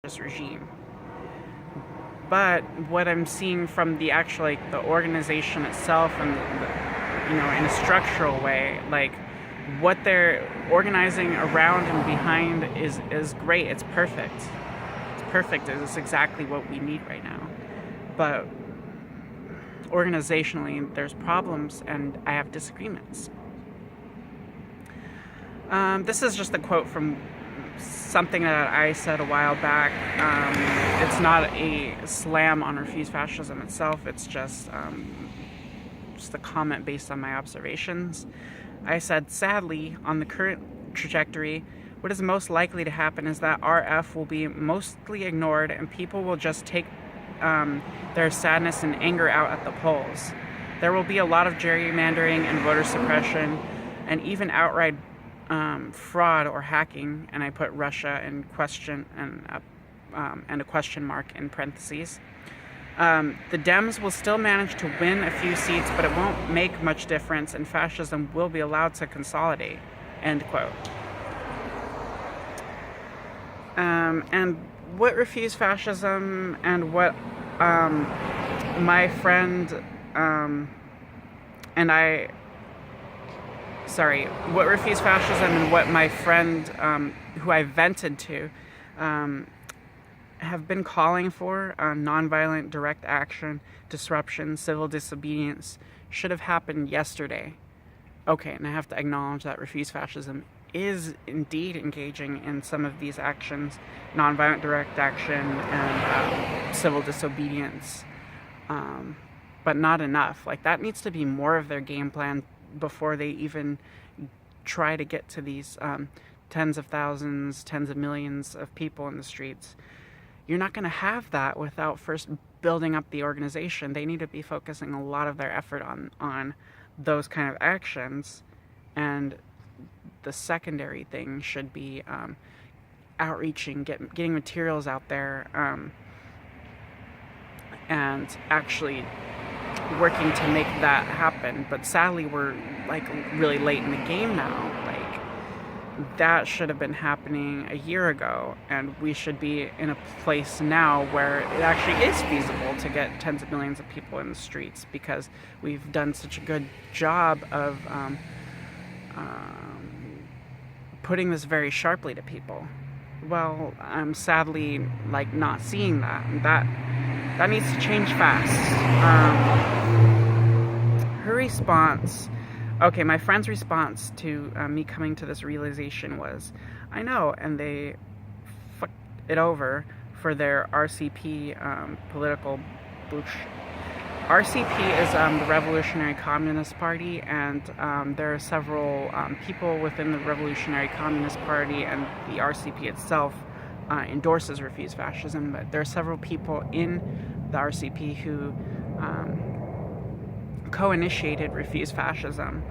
this regime. But what I'm seeing from the actual, the organization itself and in a structural way, what they're organizing around and behind is great. It's perfect. It's perfect. It's exactly what we need right now. But organizationally, there's problems, and I have disagreements. This is just a quote from something that I said a while back. It's not a slam on Refuse Fascism itself. It's just a comment based on my observations. I said, sadly, on the current trajectory, what is most likely to happen is that RF will be mostly ignored, and people will just take their sadness and anger out at the polls. There will be a lot of gerrymandering and voter suppression, and even outright fraud or hacking, and I put Russia in question and a question mark in parentheses. The Dems will still manage to win a few seats, but it won't make much difference, and fascism will be allowed to consolidate. End quote. And what Refuse Fascism and what my friend what Refuse Fascism and what my friend who I vented to have been calling for, nonviolent direct action, disruption, civil disobedience, should have happened yesterday. Okay, and I have to acknowledge that Refuse Fascism is indeed engaging in some of these actions, nonviolent direct action and civil disobedience, but not enough. That needs to be more of their game plan before they even try to get to these tens of thousands, tens of millions of people in the streets. You're not going to have that without first building up the organization. They need to be focusing a lot of their effort on those kind of actions, and the secondary thing should be outreaching, getting materials out there, and actually working to make that happen. But sadly, we're really late in the game now. That should have been happening a year ago, and we should be in a place now where it actually is feasible to get tens of millions of people in the streets, because we've done such a good job of putting this very sharply to people. Well, I'm sadly not seeing that. That needs to change fast. Her response, my friend's response to me coming to this realization was, I know, and they fucked it over for their RCP political bullshit. RCP is the Revolutionary Communist Party, and there are several people within the Revolutionary Communist Party, and the RCP itself endorses Refuse Fascism, but there are several people in the RCP who co-initiated Refuse Fascism,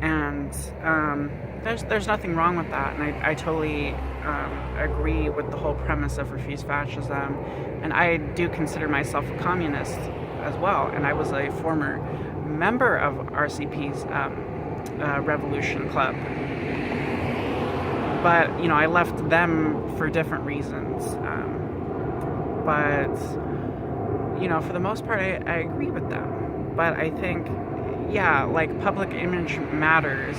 and there's nothing wrong with that, and I totally agree with the whole premise of Refuse Fascism, and I do consider myself a communist as well, and I was a former member of RCP's Revolution Club, but I left them for different reasons, but for the most part I agree with them. But I think public image matters.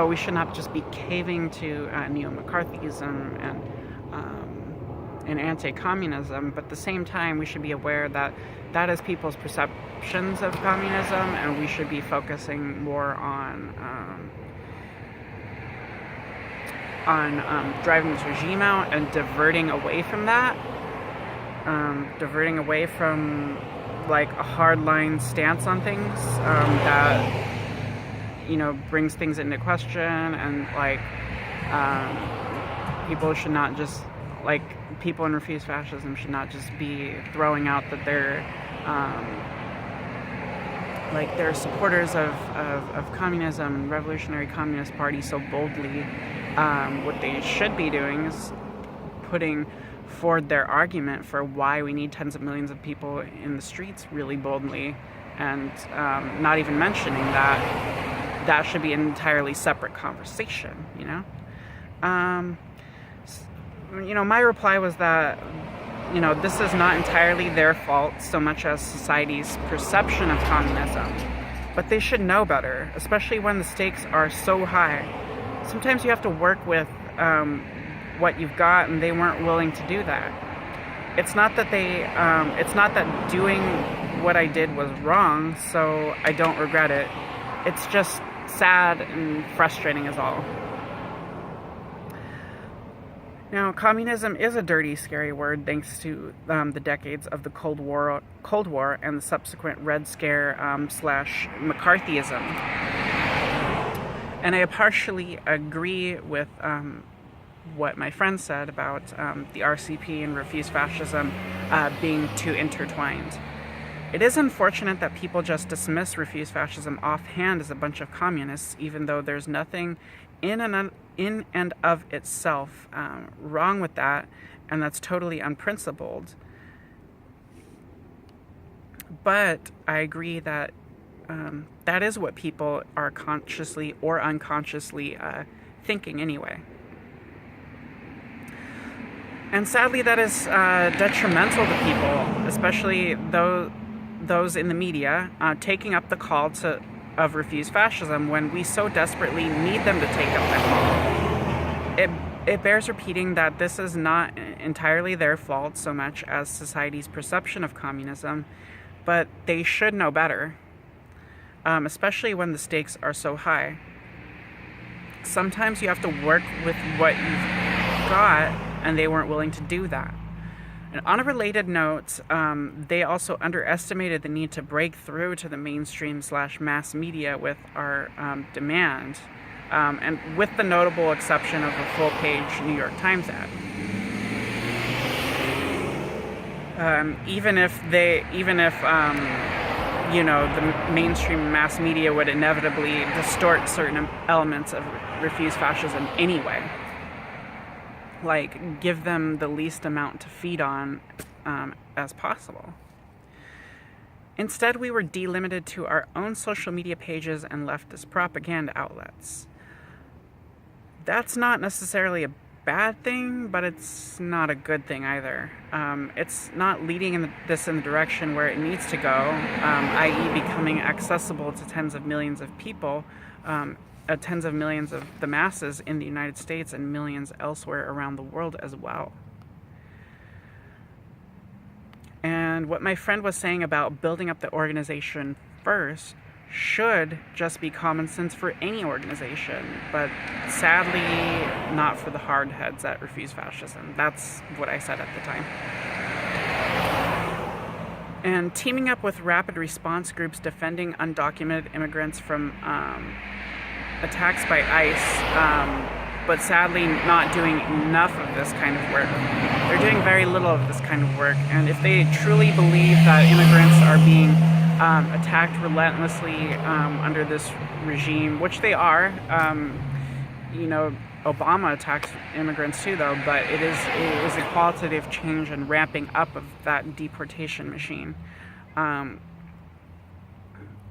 We should not just be caving to neo-McCarthyism and anti-communism, but at the same time we should be aware that that is people's perceptions of communism, and we should be focusing more on driving this regime out and diverting away from that, diverting away from a hardline stance on things that brings things into question, and people should not just people in Refuse Fascism should not just be throwing out that they're supporters of communism, Revolutionary Communist Party so boldly. What they should be doing is putting forward their argument for why we need tens of millions of people in the streets really boldly, and not even mentioning that should be an entirely separate conversation, my reply was that, this is not entirely their fault so much as society's perception of communism. But they should know better, especially when the stakes are so high. Sometimes you have to work with what you've got, and they weren't willing to do that. It's not that it's not that doing what I did was wrong, so I don't regret it. It's just sad and frustrating is all. Now, communism is a dirty, scary word thanks to the decades of the Cold War and the subsequent Red Scare slash McCarthyism. And I partially agree with what my friend said about the RCP and Refuse Fascism being too intertwined. It is unfortunate that people just dismiss Refuse Fascism offhand as a bunch of communists, even though there's nothing in and of itself wrong with that, and that's totally unprincipled. But I agree that that is what people are consciously or unconsciously thinking anyway. And sadly, that is detrimental to people, especially those in the media, taking up the call of Refuse Fascism when we so desperately need them to take up that call. It bears repeating that this is not entirely their fault so much as society's perception of communism, but they should know better, especially when the stakes are so high. Sometimes you have to work with what you've got, and they weren't willing to do that. And on a related note, they also underestimated the need to break through to the mainstream / mass media with our demand, and with the notable exception of a full-page New York Times ad. Even if the mainstream mass media would inevitably distort certain elements of Refuse Fascism anyway. Like, give them the least amount to feed on as possible. Instead, we were delimited to our own social media pages and leftist propaganda outlets. That's not necessarily a bad thing, but it's not a good thing either. It's not leading this in the direction where it needs to go, i.e. becoming accessible to tens of millions of people, tens of millions of the masses in the United States and millions elsewhere around the world as well. And what my friend was saying about building up the organization first should just be common sense for any organization, but sadly not for the hardheads that refuse fascism. That's what I said at the time. And teaming up with rapid response groups defending undocumented immigrants from attacks by ICE, but sadly not doing enough of this kind of work. They're doing very little of this kind of work, and if they truly believe that immigrants are being attacked relentlessly under this regime, which they are, Obama attacked immigrants too, though, but it is a qualitative change and ramping up of that deportation machine.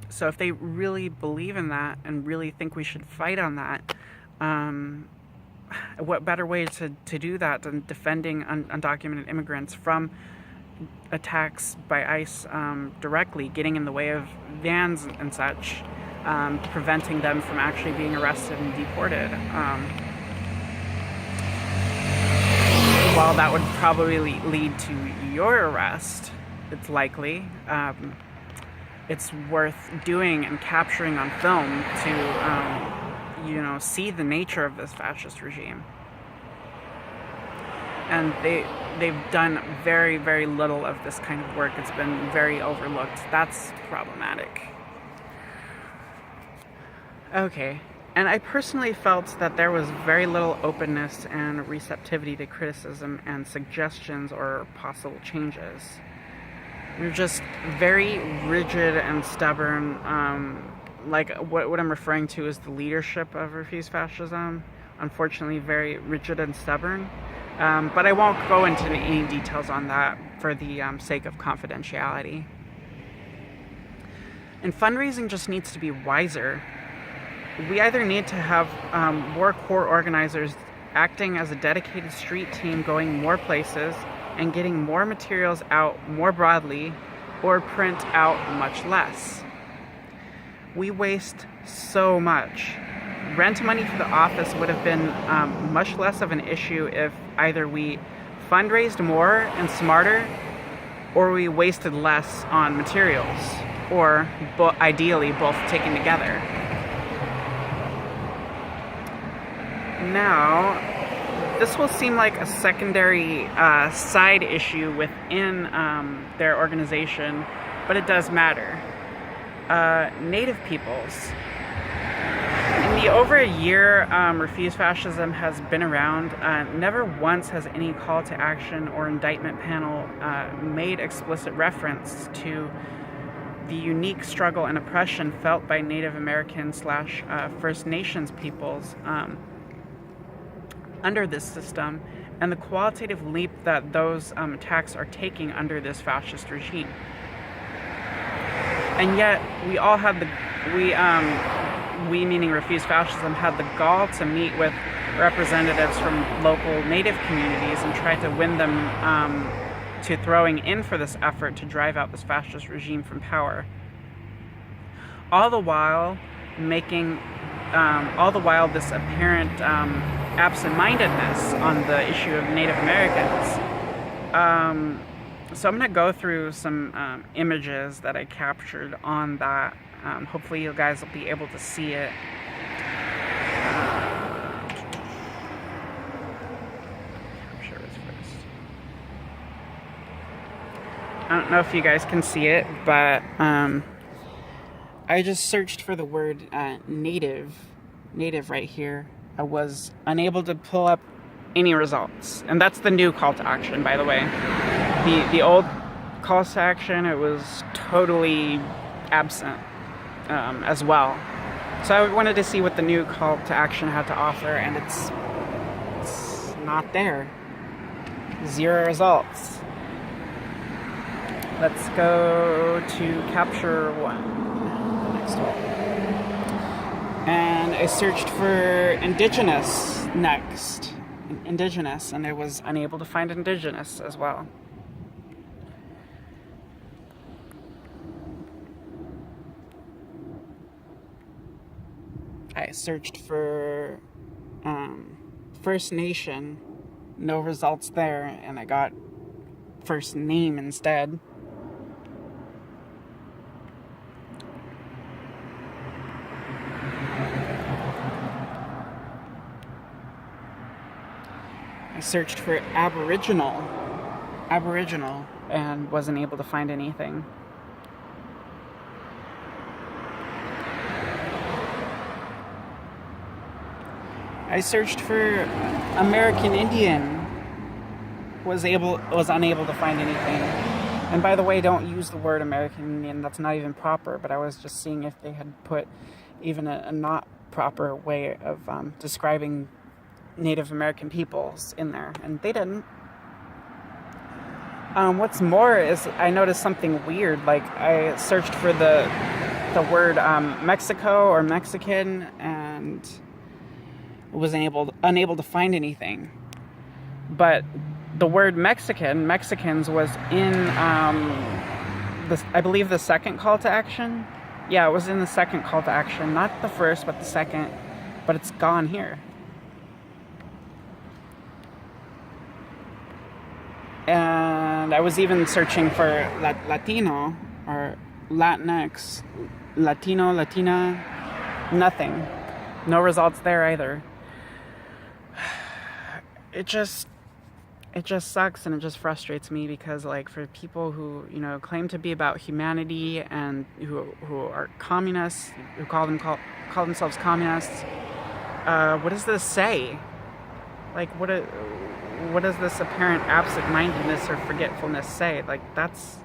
So if they really believe in that and really think we should fight on that, what better way to do that than defending undocumented immigrants from attacks by ICE directly, getting in the way of vans and such, preventing them from actually being arrested and deported. While that would probably lead to your arrest, it's likely, it's worth doing and capturing on film to, see the nature of this fascist regime. And they've done very, very little of this kind of work. It's been very overlooked. That's problematic. Okay. And I personally felt that there was very little openness and receptivity to criticism and suggestions or possible changes. They're just very rigid and stubborn. Like what I'm referring to is the leadership of Refuse Fascism. Unfortunately, very rigid and stubborn. But I won't go into any details on that for the sake of confidentiality. And fundraising just needs to be wiser. We either need to have more core organizers acting as a dedicated street team, going more places and getting more materials out more broadly, or print out much less. We waste so much. Rent money for the office would have been much less of an issue if either we fundraised more and smarter, or we wasted less on materials, or ideally both taken together. Now, this will seem like a secondary side issue within their organization, but it does matter. Native peoples. In the over a year Refuse Fascism has been around, never once has any call to action or indictment panel made explicit reference to the unique struggle and oppression felt by Native American / First Nations peoples under this system, and the qualitative leap that those attacks are taking under this fascist regime. And yet, we all had we meaning Refuse Fascism, had the gall to meet with representatives from local Native communities and try to win them to throwing in for this effort to drive out this fascist regime from power. All the while this apparent absent-mindedness on the issue of Native Americans. So I'm going to go through some images that I captured on that. Hopefully you guys will be able to see it. Capture this first. I don't know if you guys can see it, but I just searched for the word native right here. I was unable to pull up any results. And that's the new call to action, by the way. The old call to action, it was totally absent as well. So I wanted to see what the new call to action had to offer, and it's not there. 0 results. Let's go to capture 1, the next one. And I searched for indigenous next. Indigenous, and I was unable to find indigenous as well. I searched for First Nation, no results there, and I got first name instead. I searched for Aboriginal, and wasn't able to find anything. I searched for American Indian, was unable to find anything. And by the way, don't use the word American Indian, that's not even proper, but I was just seeing if they had put even a not proper way of describing Native American peoples in there, and they didn't. What's more is I noticed something weird. Like, I searched for the word Mexico or Mexican, and was unable to find anything. But the word Mexicans was in I believe the second call to action. Yeah, it was in the second call to action, not the first, but the second. But it's gone here. And I was even searching for Latino or Latinx, Latino, Latina, nothing. No results there either. It just sucks, and it just frustrates me because, like, for people who, you know, claim to be about humanity and who are communists, who call themselves communists, what does this say? Like, what does this apparent absent-mindedness or forgetfulness say? Like, that's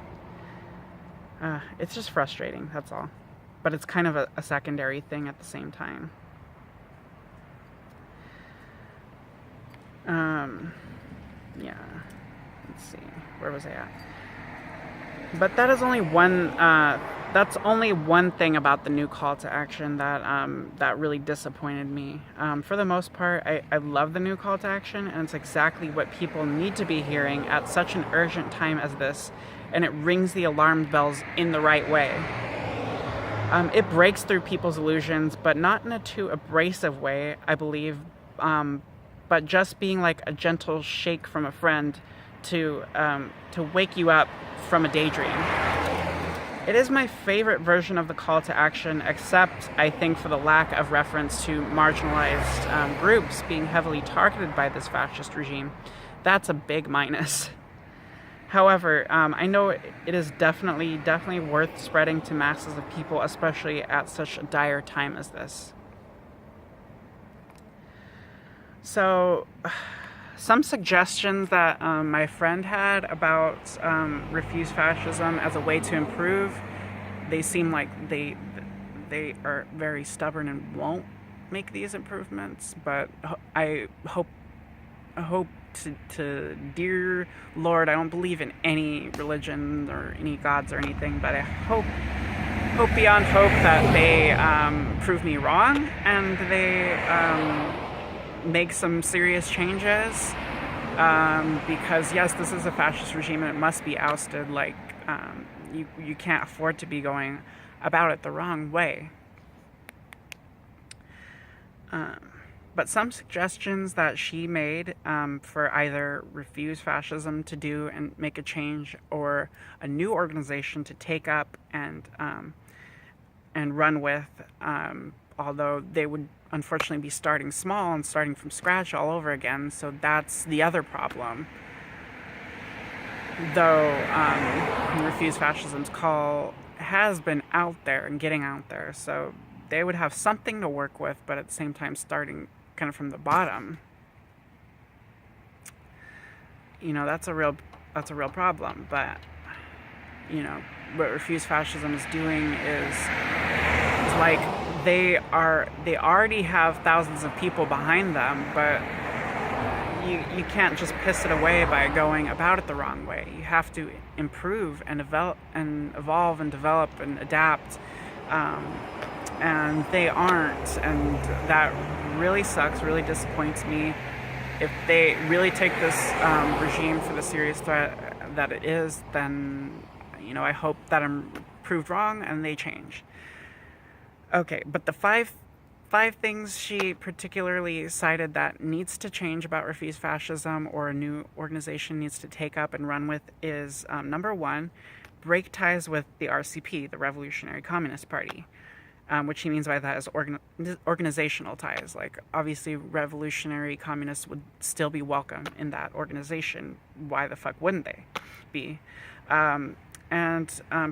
it's just frustrating, that's all. But it's kind of a secondary thing at the same time. Yeah, let's see, where was I at? But that is only one that's only one thing about the new call to action that that really disappointed me. For the most part, I love the new call to action, and it's exactly what people need to be hearing at such an urgent time as this, and it rings the alarm bells in the right way. It breaks through people's illusions, but not in a too abrasive way, I believe, but just being like a gentle shake from a friend to wake you up from a daydream. It is my favorite version of the call to action, except I think for the lack of reference to marginalized groups being heavily targeted by this fascist regime. That's a big minus. However, I know it is definitely worth spreading to masses of people, especially at such a dire time as this. So, some suggestions that my friend had about Refuse Fascism as a way to improve, they seem like they are very stubborn and won't make these improvements, but I hope to dear Lord, I don't believe in any religion or any gods or anything, but I hope beyond hope that they prove me wrong and they make some serious changes, because yes, this is a fascist regime and it must be ousted. Like, you can't afford to be going about it the wrong way. But some suggestions that she made for either Refuse Fascism to do and make a change, or a new organization to take up and run with, although they would unfortunately be starting small and starting from scratch all over again, so that's the other problem. Though Refuse Fascism's call has been out there and getting out there, so they would have something to work with, but at the same time starting kind of from the bottom. You know, that's a real problem. But you know, what Refuse Fascism is doing is like they already have thousands of people behind them, but you can't just piss it away by going about it the wrong way. You have to improve and evolve and develop and adapt, and they aren't, and that really sucks, really disappoints me. If they really take this regime for the serious threat that it is, then, you know, I hope that I'm proved wrong and they change. Okay, but the five things she particularly cited that needs to change about Refuse Fascism, or a new organization needs to take up and run with, is number one, break ties with the RCP, the Revolutionary Communist Party. Which he means by that is organizational ties. Like, obviously, revolutionary communists would still be welcome in that organization. Why the fuck wouldn't they be? And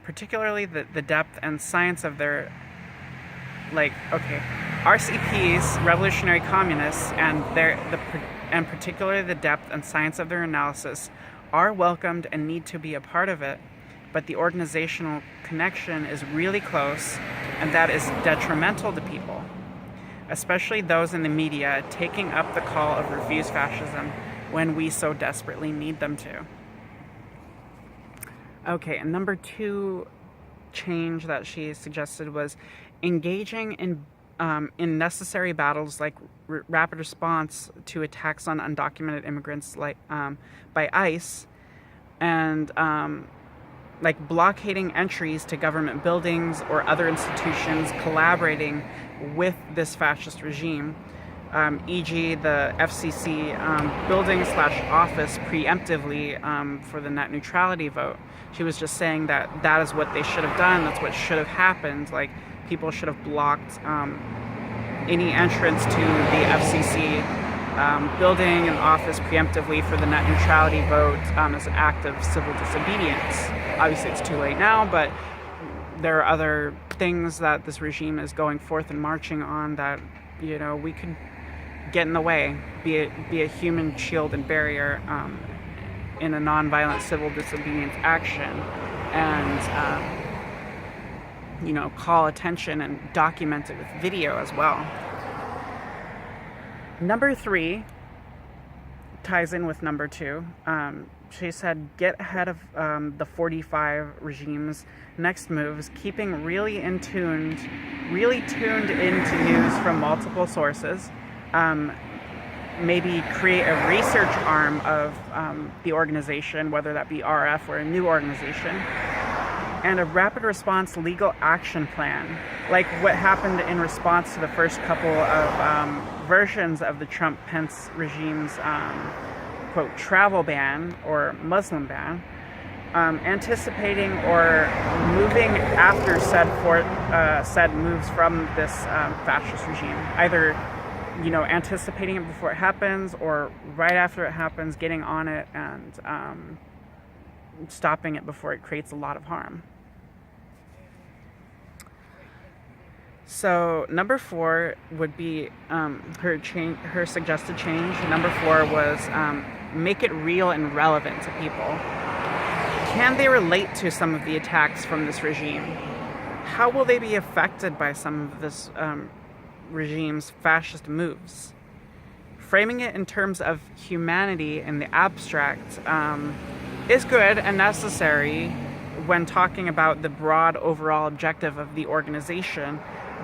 particularly the depth and science of their, like, okay, RCPs, revolutionary communists, and particularly the depth and science of their analysis are welcomed and need to be a part of it. But the organizational connection is really close, and that is detrimental to people, especially those in the media taking up the call of Refuse Fascism when we so desperately need them to. Okay, and number two change that she suggested was engaging in necessary battles like rapid response to attacks on undocumented immigrants, like by ICE, and like blockading entries to government buildings or other institutions collaborating with this fascist regime, e.g. the FCC building/office preemptively for the net neutrality vote. She was just saying that is what they should have done, that's what should have happened. Like, people should have blocked any entrance to the FCC building and office preemptively for the net neutrality vote as an act of civil disobedience. Obviously, it's too late now, but there are other things that this regime is going forth and marching on that, you know, we could get in the way, be a human shield and barrier in a nonviolent civil disobedience action, and you know, call attention and document it with video as well. Number three, ties in with number 2. She said, get ahead of the 45 regime's next moves, keeping really tuned into news from multiple sources. Maybe create a research arm of the organization, whether that be RF or a new organization, and a rapid response legal action plan, like what happened in response to the first couple of versions of the Trump-Pence regime's quote travel ban or Muslim ban, anticipating or moving after said moves from this fascist regime, either anticipating it before it happens or right after it happens, getting on it and stopping it before it creates a lot of harm. So number 4 would be her suggested change. Number 4 was make it real and relevant to people. Can they relate to some of the attacks from this regime? How will they be affected by some of this regime's fascist moves? Framing it in terms of humanity in the abstract is good and necessary when talking about the broad overall objective of the organization,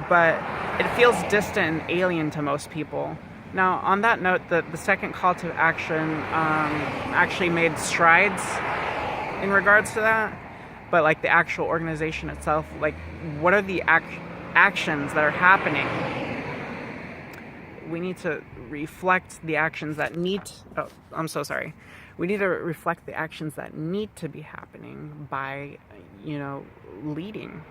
but it feels distant and alien to most people. Now, on that note, the second call to action actually made strides in regards to that, but like the actual organization itself, like what are the actions that are happening? We need to reflect the actions that need we need to reflect the actions that need to be happening by leading.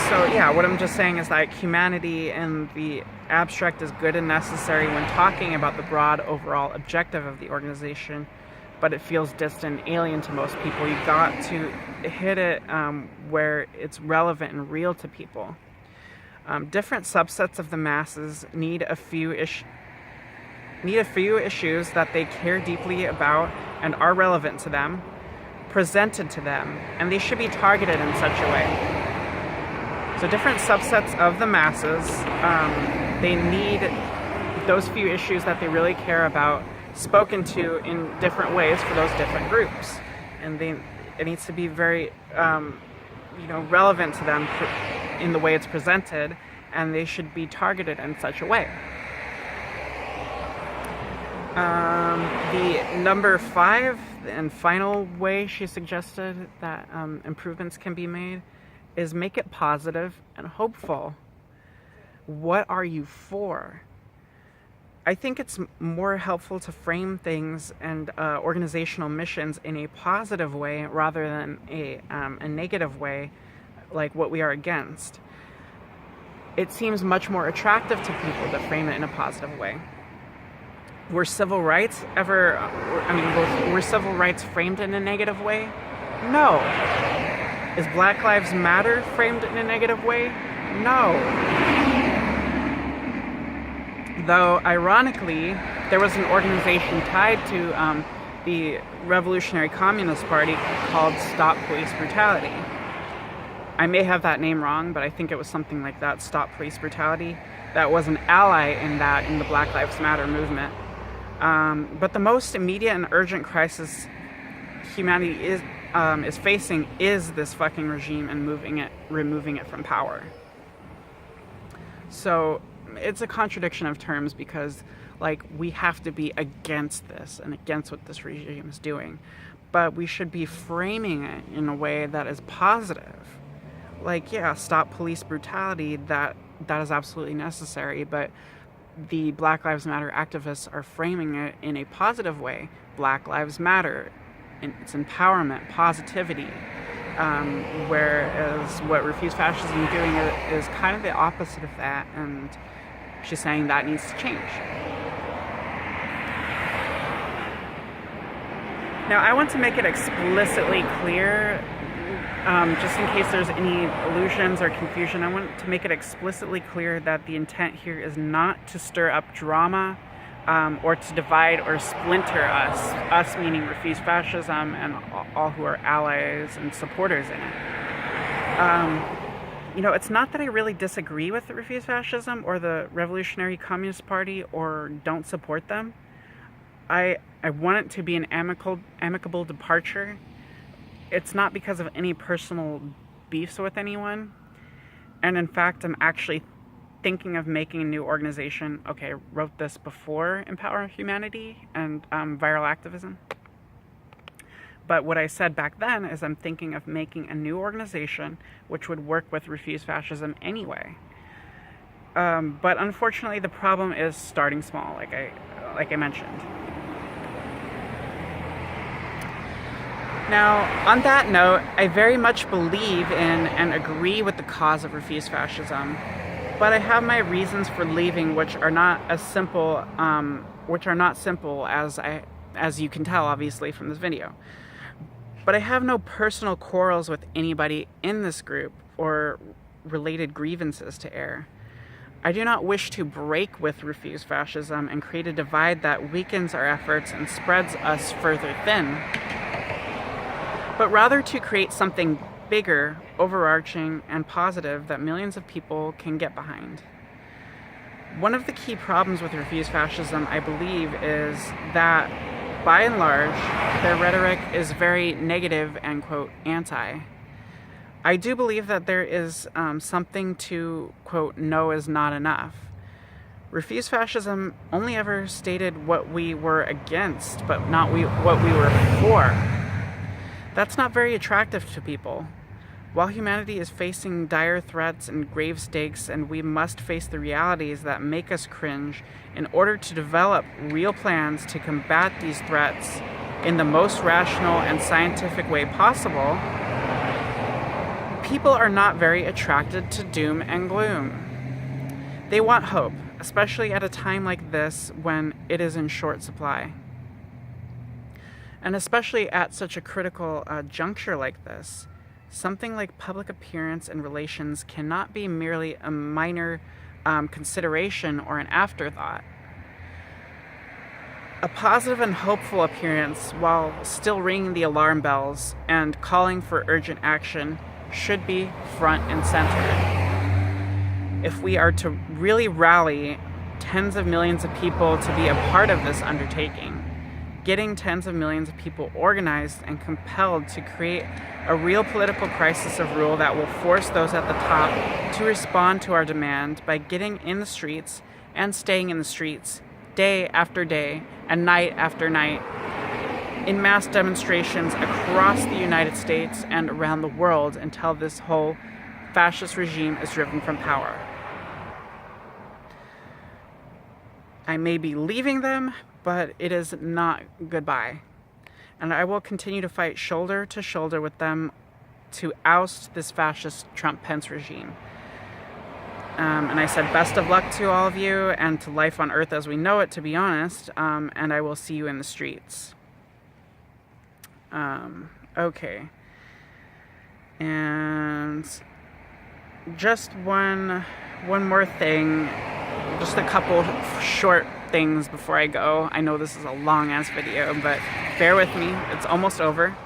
So yeah, what I'm just saying is that humanity in the abstract is good and necessary when talking about the broad overall objective of the organization, but it feels distant, alien to most people. You've got to hit it where it's relevant and real to people. Different subsets of the masses need a few issues that they care deeply about and are relevant to them, presented to them, and they should be targeted in such a way. So different subsets of the masses, they need those few issues that they really care about spoken to in different ways for those different groups. And it needs to be very, relevant to them in the way it's presented, and they should be targeted in such a way. The number 5 and final way she suggested that improvements can be made is make it positive and hopeful. What are you for? I think it's more helpful to frame things and organizational missions in a positive way rather than a negative way, like what we are against. It seems much more attractive to people to frame it in a positive way. Were civil rights were civil rights framed in a negative way? No. Is Black Lives Matter framed in a negative way? No. Though, ironically, there was an organization tied to the Revolutionary Communist Party called Stop Police Brutality. I may have that name wrong, but I think it was something like that, Stop Police Brutality, that was an ally in the Black Lives Matter movement. But the most immediate and urgent crisis humanity is facing is this fucking regime and removing it from power. So it's a contradiction of terms because we have to be against this and against what this regime is doing, but we should be framing it in a way that is positive. Stop police brutality, that is absolutely necessary, but the Black Lives Matter activists are framing it in a positive way. Black Lives Matter, it's empowerment, positivity, whereas what Refuse Fascism is doing is kind of the opposite of that, and she's saying that needs to change. Now, I want to make it explicitly clear, just in case there's any illusions or confusion, I want to make it explicitly clear that the intent here is not to stir up drama or to divide or splinter us meaning Refuse Fascism and all who are allies and supporters in it. it's not that I really disagree with the Refuse Fascism or the Revolutionary Communist Party or don't support them. I want it to be an amicable departure. It's not because of any personal beefs with anyone. And in fact, I'm actually thinking of making a new organization. Okay, I wrote this before Empower Humanity and viral activism. But what I said back then is I'm thinking of making a new organization which would work with Refuse Fascism anyway. But unfortunately, the problem is starting small, like I mentioned. Now, on that note, I very much believe in and agree with the cause of Refuse Fascism, but I have my reasons for leaving, which are not simple as you can tell, obviously, from this video. But I have no personal quarrels with anybody in this group or related grievances to air. I do not wish to break with Refuse Fascism and create a divide that weakens our efforts and spreads us further thin, but rather to create something bigger, overarching, and positive that millions of people can get behind. One of the key problems with Refuse Fascism, I believe, is that, by and large, their rhetoric is very negative and, quote, anti. I do believe that there is something to, quote, no is not enough. Refuse Fascism only ever stated what we were against, but not what we were for. That's not very attractive to people. While humanity is facing dire threats and grave stakes, and we must face the realities that make us cringe in order to develop real plans to combat these threats in the most rational and scientific way possible, people are not very attracted to doom and gloom. They want hope, especially at a time like this when it is in short supply. And especially at such a critical juncture like this, something like public appearance and relations cannot be merely a minor consideration or an afterthought. A positive and hopeful appearance, while still ringing the alarm bells and calling for urgent action, should be front and center. If we are to really rally tens of millions of people to be a part of this undertaking, getting tens of millions of people organized and compelled to create a real political crisis of rule that will force those at the top to respond to our demand by getting in the streets and staying in the streets day after day and night after night in mass demonstrations across the United States and around the world until this whole fascist regime is driven from power. I may be leaving them, but it is not goodbye. And I will continue to fight shoulder to shoulder with them to oust this fascist Trump-Pence regime. And I said best of luck to all of you and to life on Earth as we know it, to be honest, and I will see you in the streets. Okay. And just one more thing, just a couple short things before I go. I know this is a long ass video, but bear with me, it's almost over.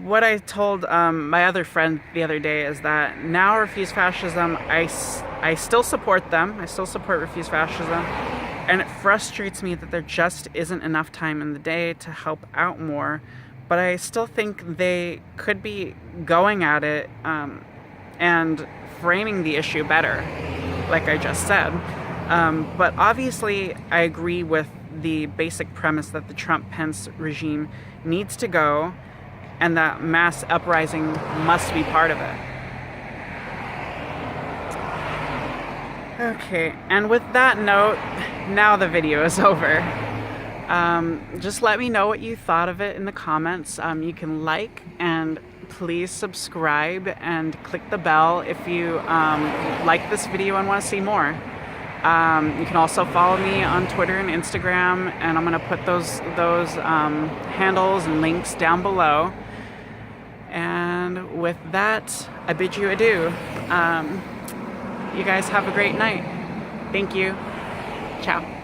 What I told my other friend the other day is that now Refuse Fascism, I still support them. I still support Refuse Fascism. And it frustrates me that there just isn't enough time in the day to help out more. But I still think they could be going at it and framing the issue better, like I just said. But obviously, I agree with the basic premise that the Trump-Pence regime needs to go and that mass uprising must be part of it. Okay, and with that note, now the video is over. Just let me know what you thought of it in the comments. You can like and please subscribe and click the bell if you like this video and want to see more. You can also follow me on Twitter and Instagram, and I'm going to put those handles and links down below. And with that, I bid you adieu. You guys have a great night. Thank you. Ciao.